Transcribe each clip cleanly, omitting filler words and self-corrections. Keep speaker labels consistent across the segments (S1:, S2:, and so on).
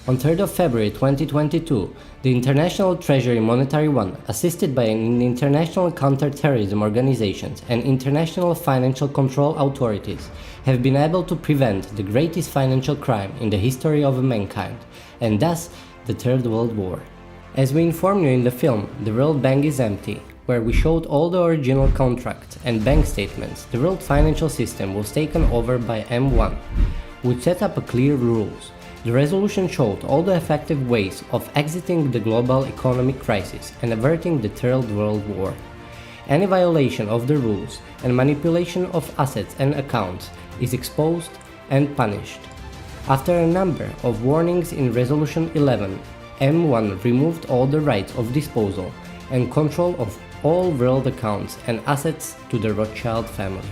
S1: On 3rd of February 2022, the International Treasury Monetary One, assisted by international counter-terrorism organizations and international financial control authorities, have been able to prevent the greatest financial crime in the history of mankind, and thus the Third World War. As we informed you in the film The World Bank is Empty, where we showed all the original contracts and bank statements, the world financial system was taken over by M1, which set up clear rules. The resolution showed all the effective ways of exiting the global economic crisis and averting the Third World War. Any violation of the rules and manipulation of assets and accounts is exposed and punished. After a number of warnings in Resolution 11, M1 removed all the rights of disposal and control of all world accounts and assets to the Rothschild family.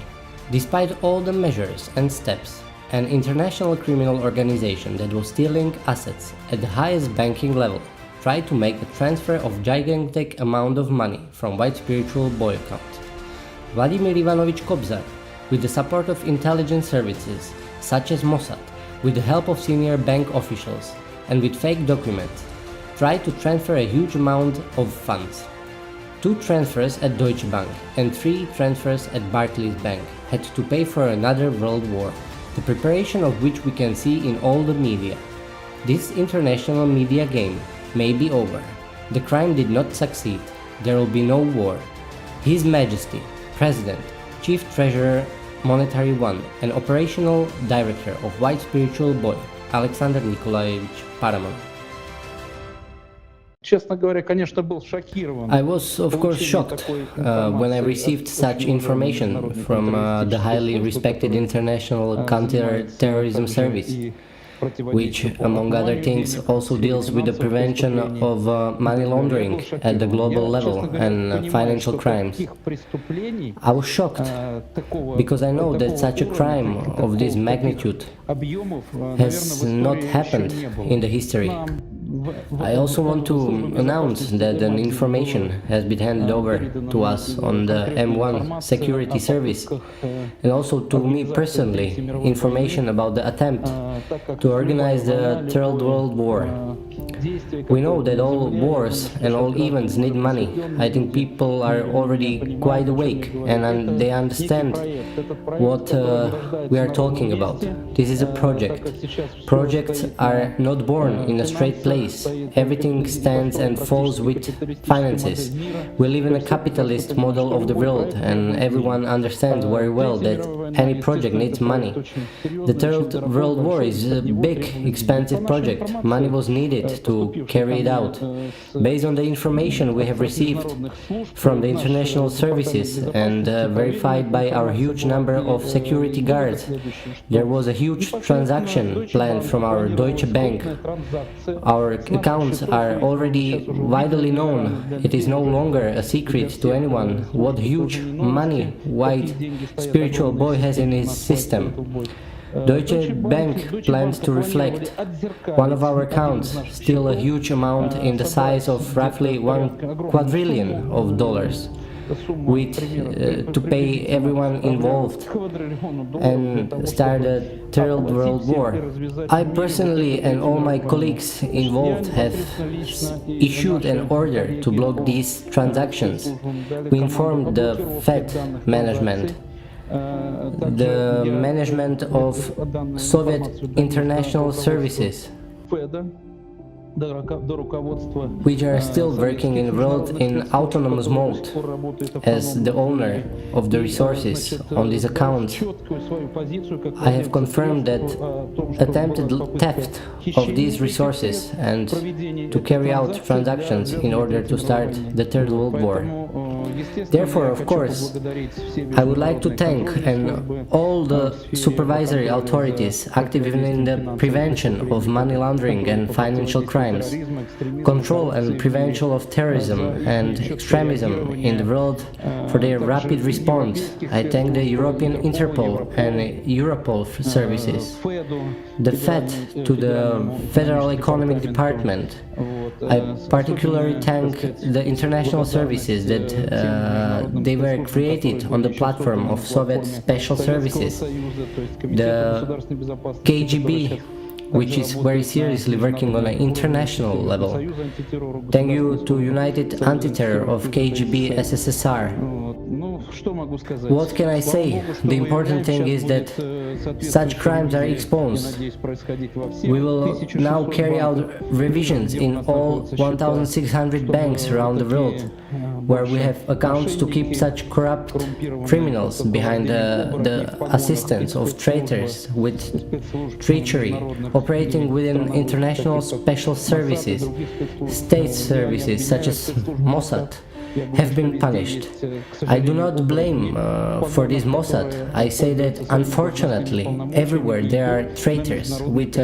S1: Despite all the measures and steps, an international criminal organization that was stealing assets at the highest banking level tried to make a transfer of gigantic amount of money from white spiritual boy account. Vladimir Ivanovich Kobzar, with the support of intelligence services such as Mossad, with the help of senior bank officials and with fake documents, tried to transfer a huge amount of funds. 2 transfers at Deutsche Bank and 3 transfers at Barclays Bank had to pay for another world war, the preparation of which we can see in all the media. This international media game may be over. The crime did not succeed. There will be no war. His Majesty, President, Chief Treasurer, Monetary One, and Operational Director of White Spiritual Boy, Alexander Nikolaevich Paramanov. I was, of course, shocked when I received such information from the highly respected International Counter-Terrorism Service, which, among other things, also deals with the prevention of money laundering at the global level and financial crimes. I was shocked because I know that such a crime of this magnitude has not happened in the history. I also want to announce that an information has been handed over to us on the M1 security service, and also to me personally, information about the attempt to organize the Third World War. We know that all wars and all events need money. I think people are already quite awake and they understand what we are talking about. This is a project. Projects are not born in a straight place. Everything stands and falls with finances. We live in a capitalist model of the world, and everyone understands very well that any project needs money. The Third World War is a big, expensive project. Money was needed to carry it out. Based on the information we have received from the international services and verified by our huge number of security guards, there was a huge transaction planned from our Deutsche Bank. Our accounts are already widely known. It is no longer a secret to anyone what huge money White Spiritual Boy has in his system. Deutsche Bank plans to reflect one of our accounts, still a huge amount in the size of roughly $1 quadrillion, with to pay everyone involved and start a Third World War. I personally and all my colleagues involved have issued an order to block these transactions. We informed the Fed management, the management of Soviet international services, which are still working in world in autonomous mode as the owner of the resources on these accounts. I have confirmed that attempted theft of these resources and to carry out transactions in order to start the Third World War. Therefore, of course, I would like to thank all the supervisory authorities active in the prevention of money laundering and financial crimes, control and prevention of terrorism and extremism in the world for their rapid response. I thank the European Interpol and Europol services, the Fed to the Federal Economic Department. I particularly thank the international services that they were created on the platform of Soviet Special Services, the KGB, which is very seriously working on an international level. Thank you to United Anti-Terror of KGB SSSR. What can I say? The important thing is that such crimes are exposed. We will now carry out revisions in all 1,600 banks around the world, where we have accounts to keep such corrupt criminals behind the assistance of traitors with treachery, operating within international special services. State services such as Mossad have been punished. I do not blame for this Mossad. I say that unfortunately everywhere there are traitors with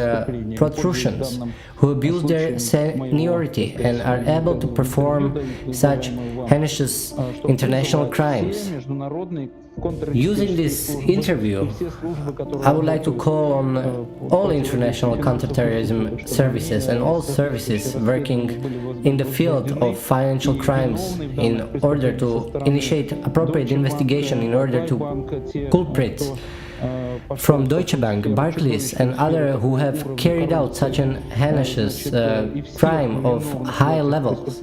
S1: protrusions who abuse their seniority and are able to perform such heinous international crimes. Using this interview, I would like to call on all international counterterrorism services and all services working in the field of financial crimes in order to initiate appropriate investigation in order to culprits from Deutsche Bank, Barclays and others who have carried out such an heinous crime of high levels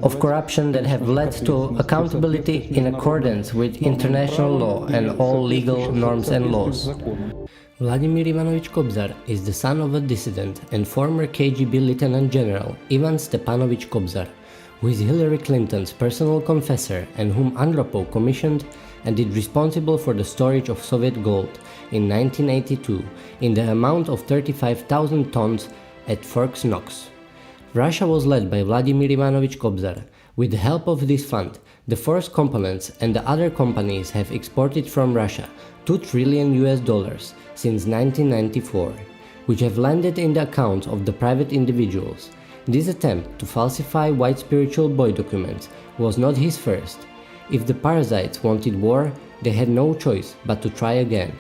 S1: of corruption that have led to accountability in accordance with international law and all legal norms and laws. Vladimir Ivanovich Kobzar is the son of a dissident and former KGB Lieutenant General Ivan Stepanovich Kobzar, who is Hillary Clinton's personal confessor and whom Andropov commissioned and is responsible for the storage of Soviet gold in 1982 in the amount of 35,000 tons at Fort Knox. Russia was led by Vladimir Ivanovich Kobzar. With the help of this fund, the Force Components and the other companies have exported from Russia $2 trillion since 1994, which have landed in the accounts of the private individuals. This attempt to falsify white spiritual boy documents was not his first. If the parasites wanted war, they had no choice but to try again.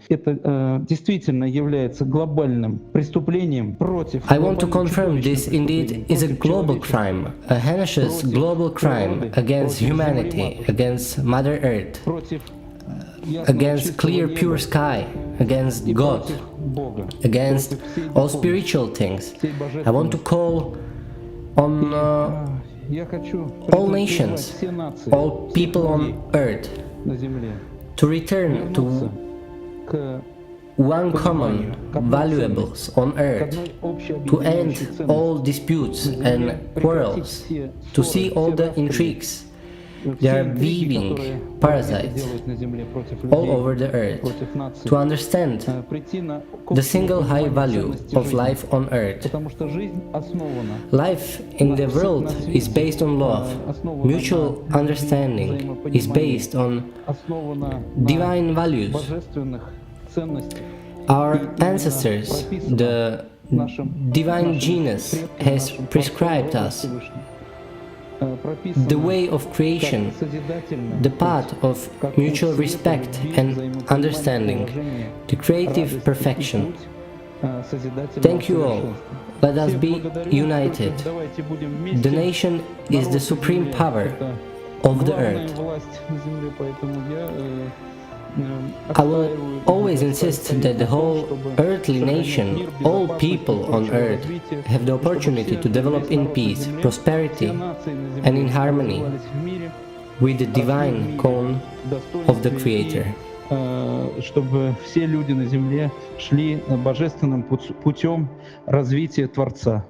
S2: Действительно является глобальным преступлением против.
S1: I want to confirm this indeed is a global crime, a heinous global crime against humanity, against Mother Earth, against clear pure sky, against God, against all spiritual things. I want to call on all nations, all people on earth, to return to one common valuables on earth, to end all disputes and quarrels, to see all the intrigues. They are weaving parasites all over the earth, to understand the single high value of life on earth. Life in the world is based on love, mutual understanding is based on divine values. Our ancestors, the divine genius, has prescribed us the way of creation, the path of mutual respect and understanding, the creative perfection. Thank you all. Let us be united. The nation is the supreme power of the earth. I will always insist that the whole earthly nation, all people on earth, have the opportunity to develop in peace, prosperity, and in harmony with the divine cone of the Creator.
S2: Чтобы все люди на земле шли божественным путем развития Творца.